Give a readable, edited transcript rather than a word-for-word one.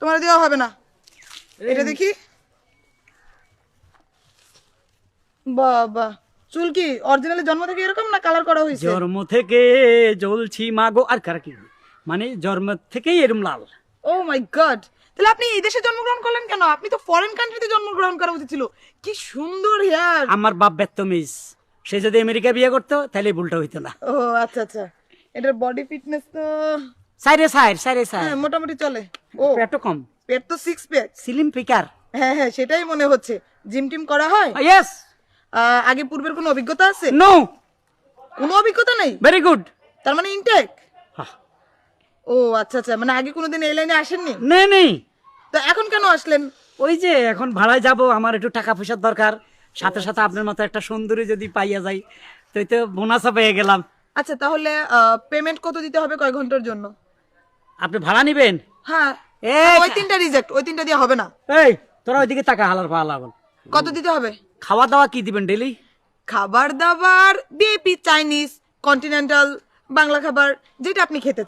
তোমার দেওয়া হবে না। এটা দেখি। বাবা, চুল কি অরিজিনালি জন্ম থেকে এরকম না কালার করা হয়েছে? জন্ম থেকে জ্বলছি মাগো, আর কারা কি মানে জন্ম থেকেই এরম লাল। ও মাই গড, তাহলে আপনি এই দেশে জন্মগ্রহণ করলেন কেন? আপনি তো ফরেন কান্ট্রিতে জন্মগ্রহণ করা উচিত ছিল। কি সুন্দর হেয়ার। আমার বাপ বেত্তমিজ, সে যদি আমেরিকা বিয়ে করতো তাহলে ভুলটা হইতো না। ও আচ্ছা আচ্ছা, এটার বডি ফিটনেস তো সাইরে সাইরে হ্যাঁ মোটামুটি চলে। ও পেটও কম, পেট তো 6 প্যাক। সিলিম ফিকার। হ্যাঁ হ্যাঁ, সেটাই মনে হচ্ছে। জিম টিম করা হয়? ইয়েস। আগে পূর্বের কোনো অভিজ্ঞতা আছে? নো। কোনো অভিজ্ঞতা নেই? Very good. তার মানে ইনটেক। ও আচ্ছা আচ্ছা, মানে আগে কোনোদিন এই লাইনে আসেননি? নেই। তো এখন কেন আসলেন? ওই যে এখন ভাড়ায় যাব, আমার একটু টাকা পয়সার দরকার, সাথে সাথে আপনার মতো একটা সুন্দরী যদি পাইয়া যাই তো এই তো বোনাসও পেয়ে গেলাম। আচ্ছা তাহলে পেমেন্ট কত দিতে হবে কয় ঘন্টার জন্য? আপনি ভাড়া নিবেন? হ্যাঁ এই ওই তিনটা রিজেক্ট, ওই তিনটা দিয়ে হবে না। এই তোরা ওইদিকে টাকা হালার পালা বল। কত দিতে হবে? খাওয়া দাওয়া কি দিবেন ডেলি? খাবার দাবার বিএপি, চাইনিজ, কন্টিনেন্টাল, বাংলা খাবার, যেটা আপনি খেতে চান।